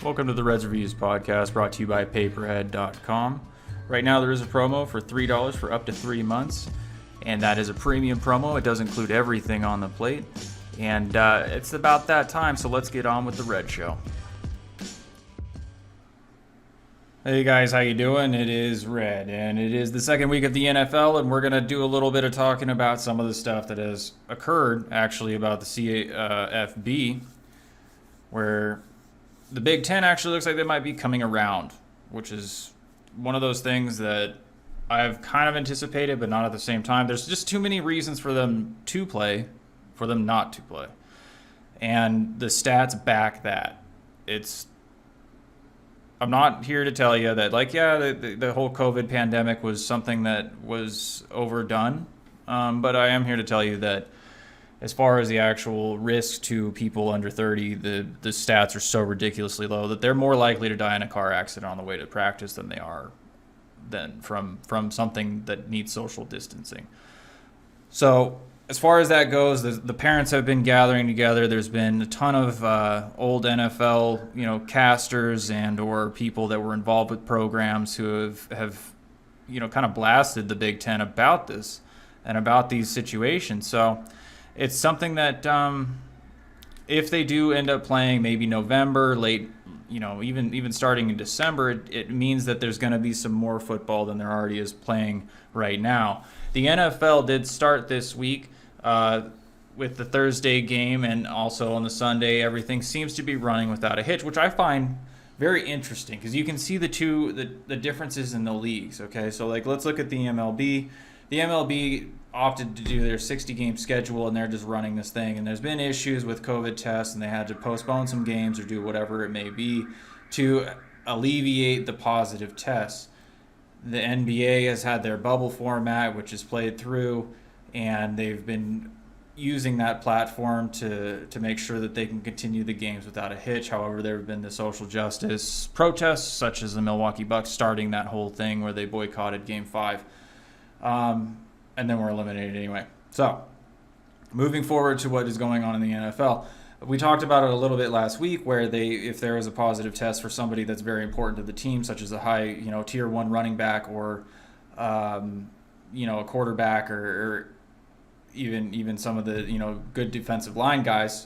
Welcome to the Redz Reviews podcast, brought to you by Paperhead.com. Right now there is a promo for $3 for up to 3 months, and that is a premium promo. It does include everything on the plate, and it's about that time, so let's get on with the Red Show. Hey guys, how you doing? It is Red, and it is the second week of the NFL, and we're going to do a little bit of talking about some of the stuff that has occurred, actually, about the CFB, where the Big Ten actually looks like they might be coming around, which is one of those things that I've kind of anticipated, but not at the same time. There's just too many reasons for them to play, for them not to play. And the stats back that. I'm not here to tell you that, the whole COVID pandemic was something that was overdone, but I am here to tell you that as far as the actual risk to people under 30, the stats are so ridiculously low that they're more likely to die in a car accident on the way to practice than they are from something that needs social distancing. So as far as that goes, the parents have been gathering together. There's been a ton of old NFL, casters and or people that were involved with programs who have kind of blasted the Big Ten about this and about these situations. So it's something that if they do end up playing maybe November, late, even starting in December, it means that there's going to be some more football than there already is playing right now. The NFL did start this week with the Thursday game, and also on the Sunday, everything seems to be running without a hitch, which I find very interesting because you can see the differences in the leagues. Okay, so let's look at the MLB. The MLB opted to do their 60-game schedule, and they're just running this thing. And there's been issues with COVID tests, and they had to postpone some games or do whatever it may be to alleviate the positive tests. The NBA has had their bubble format, which is played through, and they've been using that platform to make sure that they can continue the games without a hitch. However, there have been the social justice protests, such as the Milwaukee Bucks starting that whole thing where they boycotted Game 5. And then we're eliminated anyway. So, moving forward to what is going on in the NFL. We talked about it a little bit last week where if there is a positive test for somebody that's very important to the team, such as a high, tier 1 running back or, a quarterback or even some of the, good defensive line guys,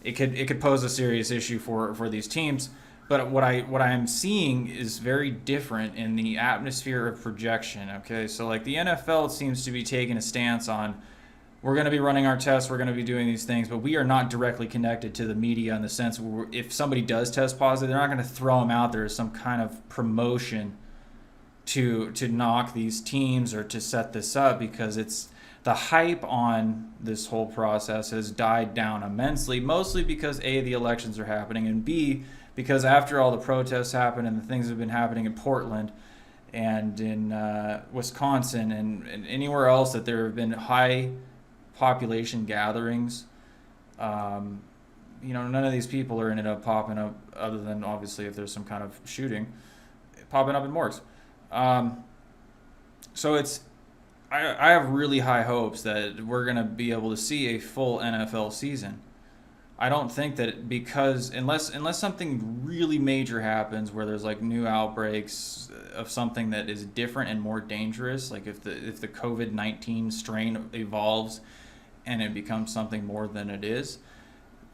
it could pose a serious issue for these teams. But what I'm seeing is very different in the atmosphere of projection. Okay, so the NFL seems to be taking a stance on, we're going to be running our tests, we're going to be doing these things, but we are not directly connected to the media in the sense where if somebody does test positive, they're not going to throw them out there as some kind of promotion to knock these teams or to set this up, because it's the hype on this whole process has died down immensely, mostly because A, the elections are happening, and B, because after all the protests happened and the things have been happening in Portland and in Wisconsin and anywhere else that there have been high population gatherings, none of these people are ended up popping up, other than obviously if there's some kind of shooting, popping up in morgues. So I have really high hopes that we're going to be able to see a full NFL season. I don't think that, because unless something really major happens where there's new outbreaks of something that is different and more dangerous, like if the COVID-19 strain evolves and it becomes something more than it is,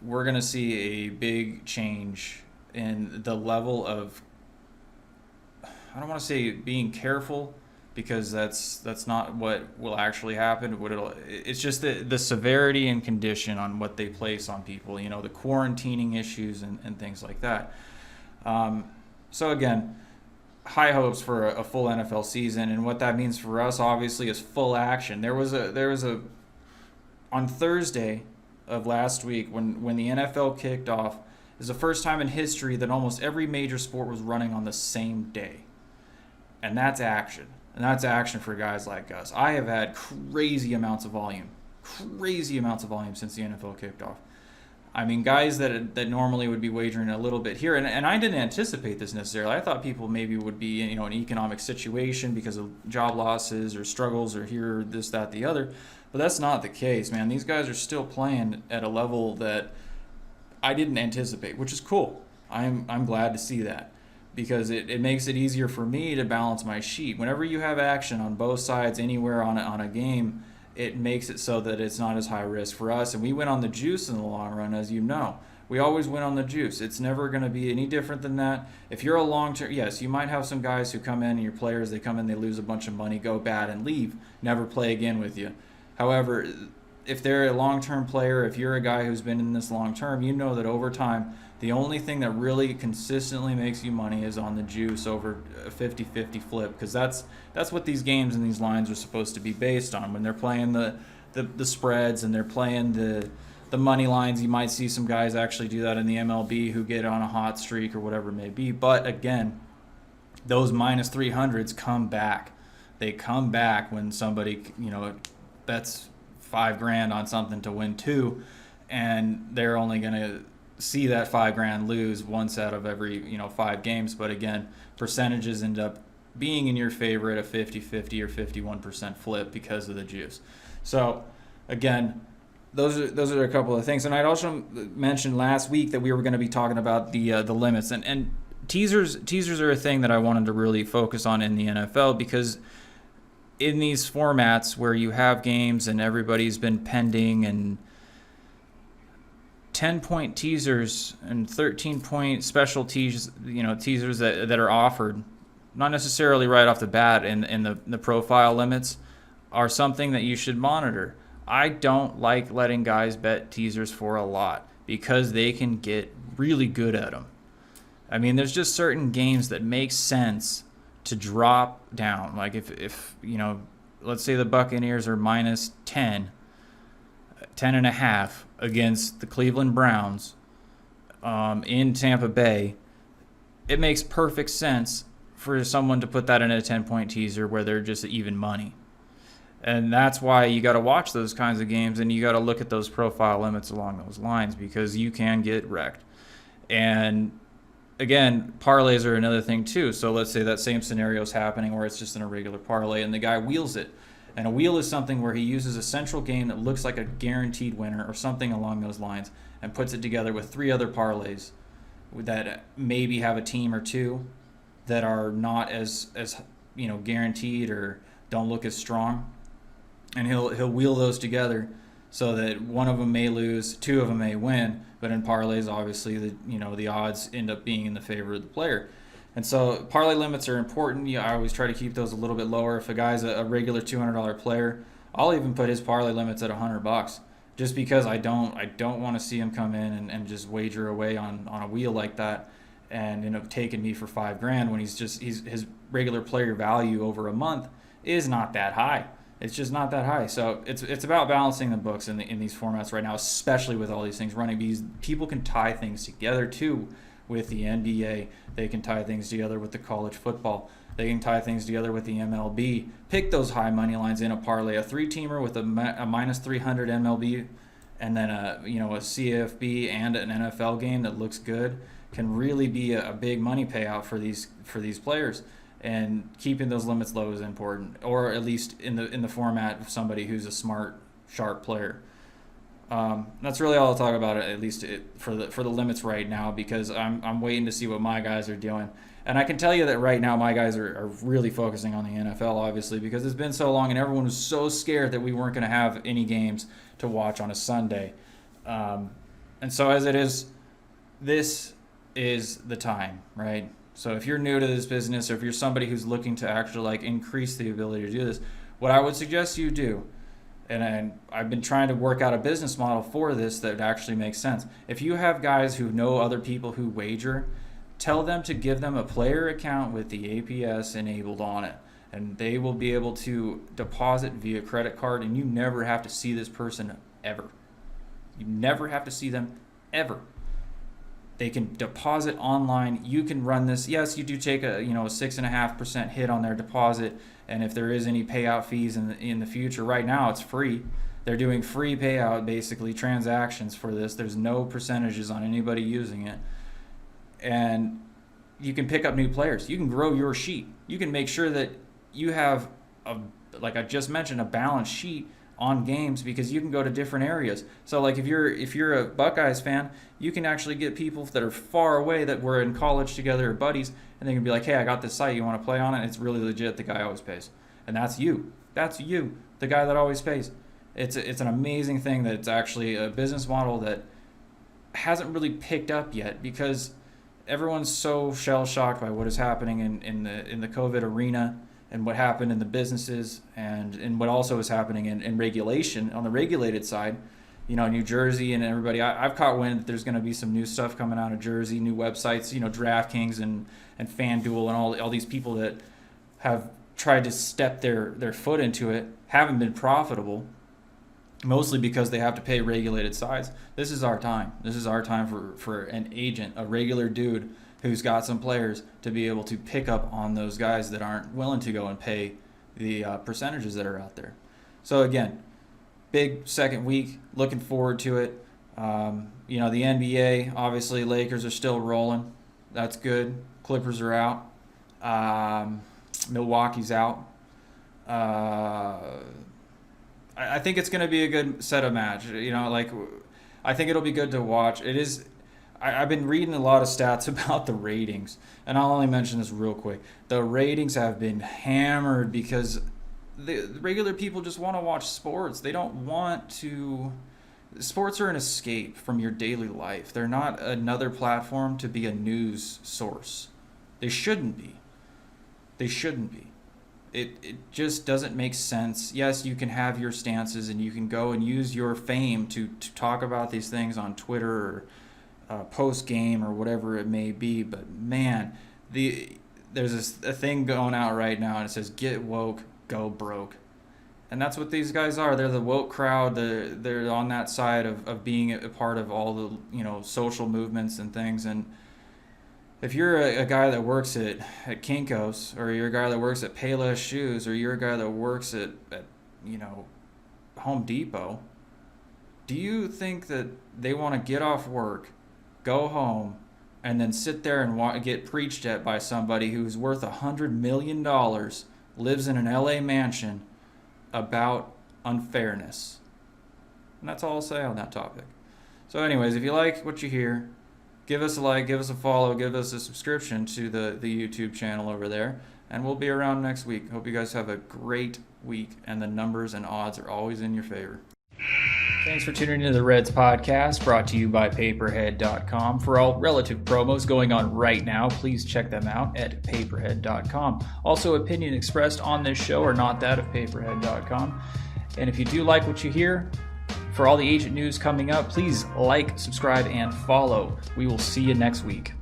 we're going to see a big change in the level of, I don't want to say being careful, because that's not what will actually happen. It's just the severity and condition on what they place on people, the quarantining issues and things like that. So again, high hopes for a full NFL season, and what that means for us obviously is full action. There was a on Thursday of last week when the NFL kicked off, is the first time in history that almost every major sport was running on the same day, and that's action. And that's action for guys like us. I have had crazy amounts of volume since the NFL kicked off. I mean, guys that normally would be wagering a little bit here, and I didn't anticipate this necessarily. I thought people maybe would be in an economic situation because of job losses or struggles or here, this, that, the other. But that's not the case, man. These guys are still playing at a level that I didn't anticipate, which is cool. I'm glad to see that because it makes it easier for me to balance my sheet. Whenever you have action on both sides anywhere on a game, it makes it so that it's not as high risk for us. And we went on the juice in the long run, as you know. We always win on the juice. It's never going to be any different than that. If you're a long-term, yes, you might have some guys who come in and your players, they come in, they lose a bunch of money, go bad and leave, never play again with you. However, if they're a long-term player, if you're a guy who's been in this long-term, you know that over time, the only thing that really consistently makes you money is on the juice over a 50-50 flip, because that's what these games and these lines are supposed to be based on. When they're playing the spreads and they're playing the money lines, you might see some guys actually do that in the MLB who get on a hot streak or whatever it may be. But again, those minus 300s come back. They come back when somebody, bets $5,000 on something to win 2, and they're only going to see that $5,000 lose once out of every 5 games. But again, percentages end up being in your favor at a 50-50 or 51% flip because of the juice. So again, those are a couple of things. And I'd also mentioned last week that we were going to be talking about the limits, and teasers are a thing that I wanted to really focus on in the NFL, because in these formats where you have games and everybody's been pending, and 10-point teasers and 13-point special teasers that are offered, not necessarily right off the bat in the profile limits, are something that you should monitor. I don't like letting guys bet teasers for a lot because they can get really good at them. I mean, there's just certain games that make sense to drop down. Like if let's say the Buccaneers are minus 10 and a half against the Cleveland Browns in Tampa Bay, it makes perfect sense for someone to put that in a 10-point teaser where they're just even money. And that's why you got to watch those kinds of games, and you got to look at those profile limits along those lines, because you can get wrecked. And again, parlays are another thing too. So let's say that same scenario is happening where it's just in a regular parlay and the guy wheels it. And a wheel is something where he uses a central game that looks like a guaranteed winner or something along those lines and puts it together with 3 other parlays that maybe have a team or two that are not as guaranteed or don't look as strong. And he'll wheel those together so that one of them may lose, 2 of them may win, but in parlays, obviously, the odds end up being in the favor of the player. And so parlay limits are important. I always try to keep those a little bit lower. If a guy's a regular $200 player, I'll even put his parlay limits at $100, just because I don't want to see him come in and just wager away on a wheel like that and end up taking me for $5,000 when his regular player value over a month is not that high. It's just not that high. So it's about balancing the books in these formats right now, especially with all these things running. Because people can tie things together too with the NBA. They can tie things together with the college football. They can tie things together with the MLB. Pick those high money lines in a parlay. A 3-teamer with a minus 300 MLB, and then a CFB and an NFL game that looks good can really be a big money payout for these players. And keeping those limits low is important, or at least in the format of somebody who's a smart, sharp player. That's really all I'll talk about, at least for the limits right now, because I'm waiting to see what my guys are doing. And I can tell you that right now my guys are really focusing on the NFL, obviously, because it's been so long and everyone was so scared that we weren't going to have any games to watch on a Sunday. And so as it is, this is the time, right? So if you're new to this business, or if you're somebody who's looking to actually increase the ability to do this, what I would suggest you do, and I've been trying to work out a business model for this that actually makes sense. If you have guys who know other people who wager, tell them to give them a player account with the APS enabled on it, and they will be able to deposit via credit card, and you never have to see this person ever. You never have to see them ever. They can deposit online. You can run this. Yes, you do take a 6.5% hit on their deposit, and if there is any payout fees in the future, right now it's free. They're doing free payout, basically, transactions for this. There's no percentages on anybody using it, and you can pick up new players. You can grow your sheet. You can make sure that you have like I just mentioned, a balanced sheet on games because you can go to different areas. So like if you're a Buckeyes fan, you can actually get people that are far away that were in college together or buddies, and they can be like, hey, I got this site, you want to play on it? It's really legit. The guy always pays, and that's you. That's you, the guy that always pays. It's an amazing thing that it's actually a business model that hasn't really picked up yet because everyone's so shell shocked by what is happening in the COVID arena and what happened in the businesses and what also is happening in regulation on the regulated side. You know, New Jersey and everybody. I've caught wind that there's going to be some new stuff coming out of Jersey, new websites. You know, DraftKings and FanDuel and all these people that have tried to step their foot into it haven't been profitable. Mostly because they have to pay regulated sides. This is our time. This is our time for an agent, a regular dude who's got some players to be able to pick up on those guys that aren't willing to go and pay the percentages that are out there. So again, big second week. Looking forward to it. You know, the NBA, obviously Lakers are still rolling. That's good. Clippers are out. Milwaukee's out. I think it's going to be a good set of match. You know, like I think it'll be good to watch. It is. I've been reading a lot of stats about the ratings, and I'll only mention this real quick. The ratings have been hammered because the regular people just want to watch sports. They don't want to. Sports are an escape from your daily life. They're not another platform to be a news source. They shouldn't be. They shouldn't be. It just doesn't make sense. Yes, you can have your stances and you can go and use your fame to talk about these things on Twitter or post-game or whatever it may be. But, man, there's a thing going out right now and it says, get woke, go broke. And that's what these guys are. They're the woke crowd. They're on that side of being a part of all the, you know, social movements and things. And if you're a guy that works at Kinko's, or you're a guy that works at Payless Shoes, or you're a guy that works at you know, Home Depot, do you think that they want to get off work, go home, and then sit there and get preached at by somebody who's worth $100 million, lives in an LA mansion, about unfairness? And that's all I'll say on that topic. So anyways, if you like what you hear, give us a like, give us a follow, give us a subscription to the YouTube channel over there, and we'll be around next week. Hope you guys have a great week, and the numbers and odds are always in your favor. Thanks for tuning into the Redz podcast, brought to you by paperhead.com. For all relative promos going on right now, please check them out at paperhead.com. Also, opinion expressed on this show are not that of paperhead.com. And if you do like what you hear, for all the agent news coming up, please like, subscribe, and follow. We will see you next week.